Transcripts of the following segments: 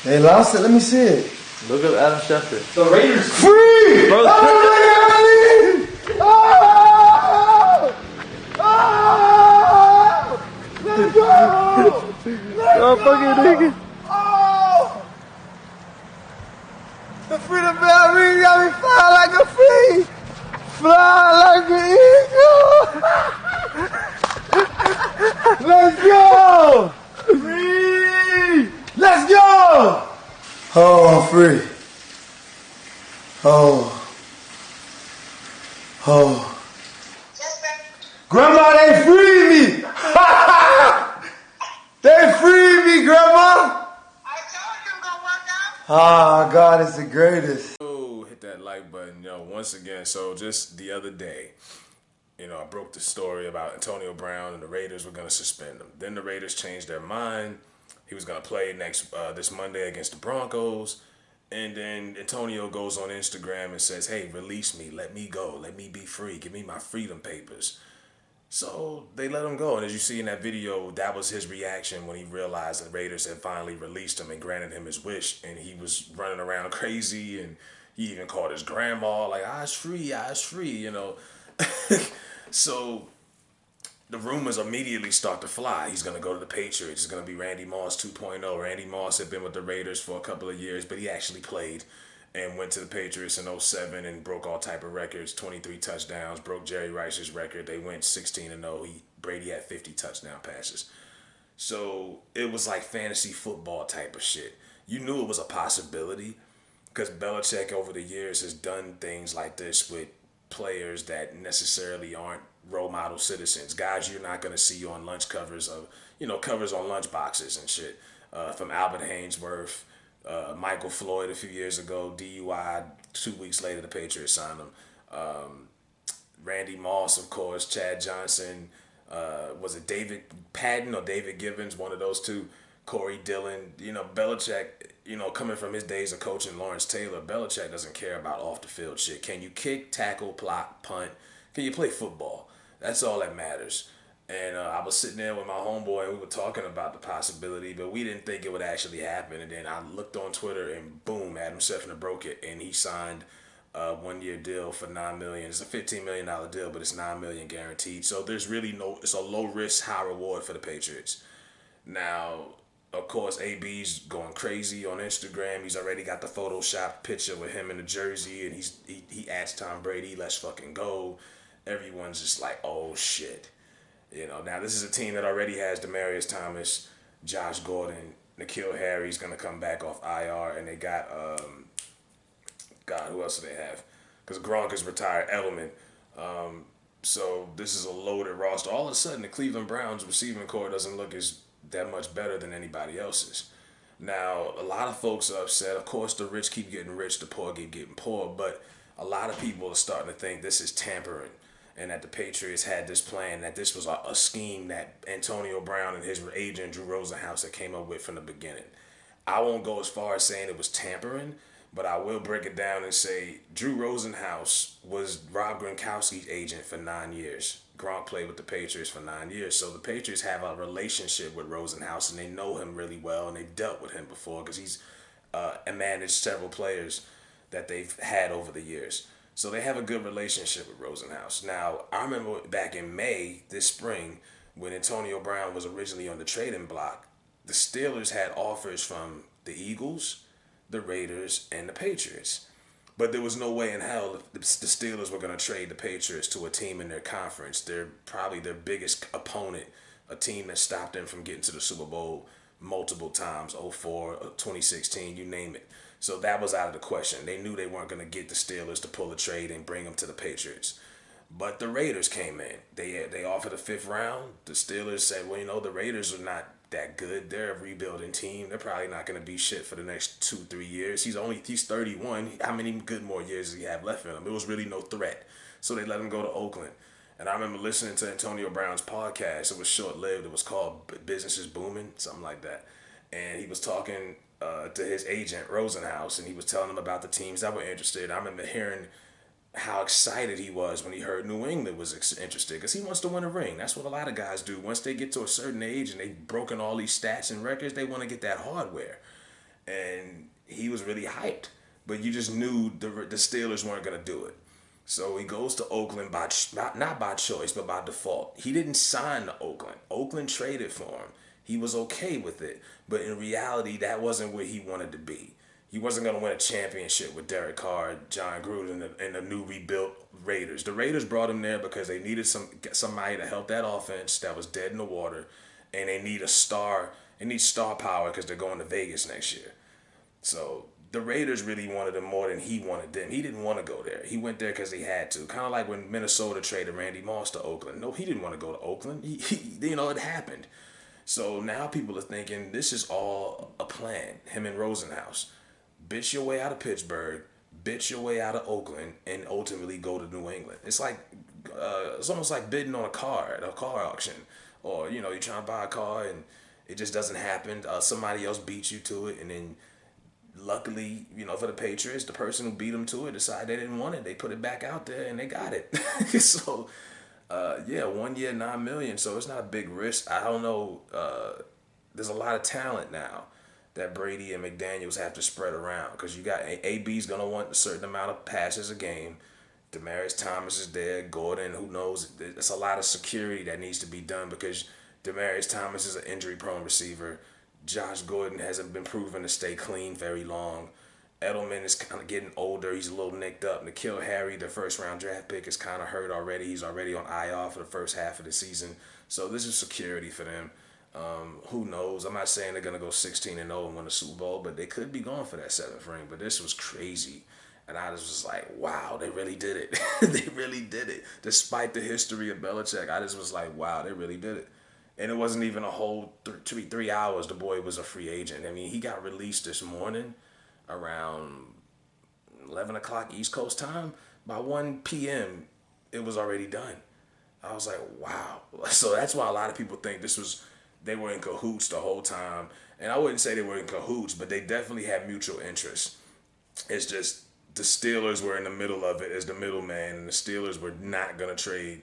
They lost it. Let me see it. Look at Adam Schefter. The Raiders free. Bro, Oh my God! Oh! Let's go! Let's go! Fucking nigga. Oh! The freedom bell ring got me flying like a free. Fly like an eagle. Let's go! Free! Let's go! Oh, I'm free. Oh. Oh. Grandma, they freed me! They freed me, Grandma! I told you I'm gonna work out. Ah, God is the greatest. Oh, hit that like button, once again. So just the other day, I broke the story about Antonio Brown and the Raiders were going to suspend him. Then the Raiders changed their mind. He was going to play this Monday against the Broncos. And then Antonio goes on Instagram and says, hey, release me. Let me go. Let me be free. Give me my freedom papers. So they let him go. And as you see in that video, that was his reaction when he realized the Raiders had finally released him and granted him his wish. And he was running around crazy. And he even called his grandma like, "I's free, I's free," So the rumors immediately start to fly. He's going to go to the Patriots. It's going to be Randy Moss 2.0. Randy Moss had been with the Raiders for a couple of years, but he actually played and went to the Patriots in 2007 and broke all type of records, 23 touchdowns, broke Jerry Rice's record. They went 16-0. Brady had 50 touchdown passes. So it was like fantasy football type of shit. You knew it was a possibility because Belichick over the years has done things like this with players that necessarily aren't role model citizens, guys you're not going to see on lunch covers of, covers on lunch boxes and shit. From Albert Haynesworth, Michael Floyd a few years ago, DUI, 2 weeks later the Patriots signed him. Randy Moss, of course, Chad Johnson, was it David Patton or David Givens, one of those two, Corey Dillon. Belichick, coming from his days of coaching Lawrence Taylor, Belichick doesn't care about off-the-field shit. Can you kick, tackle, block, punt? Can you play football? That's all that matters. And I was sitting there with my homeboy, and we were talking about the possibility, but we didn't think it would actually happen. And then I looked on Twitter, and boom, Adam Schefter broke it, and he signed a one-year deal for $9 million. It's a $15 million deal, but it's $9 million guaranteed. So there's really it's a low-risk, high-reward for the Patriots. Now, of course, AB's going crazy on Instagram. He's already got the Photoshop picture with him in the jersey, and he asked Tom Brady, "Let's fucking go." Everyone's just like, "Oh shit." Now this is a team that already has Demaryius Thomas, Josh Gordon, N'Keal Harry's gonna come back off IR, and they got God, who else do they have? Because Gronk is retired, Edelman. So this is a loaded roster. All of a sudden, the Cleveland Browns receiving core doesn't look as that much better than anybody else's. Now, a lot of folks are upset. Of course, the rich keep getting rich, the poor keep getting poor, but a lot of people are starting to think this is tampering and that the Patriots had this plan, that this was a scheme that Antonio Brown and his agent, Drew Rosenhaus, had came up with from the beginning. I won't go as far as saying it was tampering, but I will break it down and say Drew Rosenhaus was Rob Gronkowski's agent for 9 years. Gronk played with the Patriots for 9 years. So the Patriots have a relationship with Rosenhaus, and they know him really well, and they've dealt with him before because he's managed several players that they've had over the years. So they have a good relationship with Rosenhaus. Now, I remember back in May, this spring, when Antonio Brown was originally on the trading block, the Steelers had offers from the Eagles, the Raiders, and the Patriots. But there was no way in hell the Steelers were going to trade the Patriots to a team in their conference. They're probably their biggest opponent, a team that stopped them from getting to the Super Bowl multiple times, 2004, 2016, you name it. So that was out of the question. They knew they weren't going to get the Steelers to pull a trade and bring them to the Patriots. But the Raiders came in. They offered a 5th round. The Steelers said, well, the Raiders are not that good. They're a rebuilding team. They're probably not going to be shit for the next 2-3 years. He's 31. How many good more years does he have left in him? It was really no threat. So they let him go to Oakland. And I remember listening to Antonio Brown's podcast. It was short-lived. It was called Business is Booming, something like that. And he was talking to his agent, Rosenhaus, and he was telling him about the teams that were interested. I remember hearing how excited he was when he heard New England was interested, because he wants to win a ring. That's what a lot of guys do. Once they get to a certain age and they've broken all these stats and records, they want to get that hardware. and he was really hyped. But you just knew the Steelers weren't gonna do it. So he goes to Oakland by not by choice, but by default. He didn't sign to Oakland. Oakland traded for him. He was okay with it, but in reality, that wasn't where he wanted to be. He wasn't going to win a championship with Derek Carr, John Gruden, and the new rebuilt Raiders. The Raiders brought him there because they needed somebody to help that offense that was dead in the water, and they need a star. They need star power because they're going to Vegas next year. So the Raiders really wanted him more than he wanted them. He didn't want to go there. He went there because he had to. Kind of like when Minnesota traded Randy Moss to Oakland. No, he didn't want to go to Oakland. It happened. So now people are thinking this is all a plan. Him and Rosenhaus. Bitch your way out of Pittsburgh, bitch your way out of Oakland, and ultimately go to New England. It's like, it's almost like bidding on a car at a car auction. Or, you're trying to buy a car and it just doesn't happen. Somebody else beats you to it, and then luckily, for the Patriots, the person who beat them to it decided they didn't want it. They put it back out there and they got it. So, 1 year, $9 million. So it's not a big risk. I don't know. There's a lot of talent now that Brady and McDaniels have to spread around, because you got AB's gonna want a certain amount of passes a game. Demaryius Thomas is there. Gordon, who knows? It's a lot of security that needs to be done because Demaryius Thomas is an injury-prone receiver. Josh Gordon hasn't been proven to stay clean very long. Edelman is kind of getting older. He's a little nicked up. N'Keal Harry, the first-round draft pick, is kind of hurt already. He's already on IR for the first half of the season. So this is security for them. Who knows? I'm not saying they're going to go 16-0 and win the Super Bowl, but they could be going for that 7th ring. But this was crazy. And I was just like, wow, they really did it. They really did it. Despite the history of Belichick, I just was like, wow, they really did it. And it wasn't even a whole 3 hours. The boy was a free agent. I mean, he got released this morning around 11 o'clock East Coast time. By 1 p.m., it was already done. I was like, wow. So that's why a lot of people think they were in cahoots the whole time. And I wouldn't say they were in cahoots, but they definitely had mutual interests. It's just the Steelers were in the middle of it as the middleman, and the Steelers were not going to trade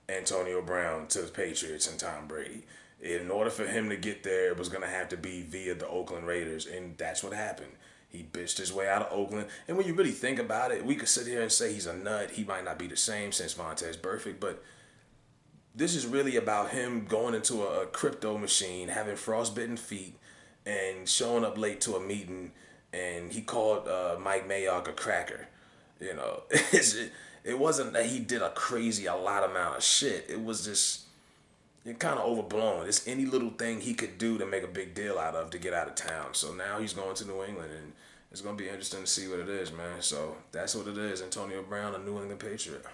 Antonio Brown to the Patriots and Tom Brady. In order for him to get there, it was going to have to be via the Oakland Raiders, and that's what happened. He bitched his way out of Oakland. And when you really think about it, we could sit here and say he's a nut. He might not be the same since Vontaze Burfict, but this is really about him going into a crypto machine, having frostbitten feet, and showing up late to a meeting, and he called Mike Mayock a cracker. It wasn't that he did a lot amount of shit. It was just kind of overblown. It's any little thing he could do to make a big deal out of to get out of town. So now he's going to New England, and it's going to be interesting to see what it is, man. So that's what it is. Antonio Brown, a New England Patriot.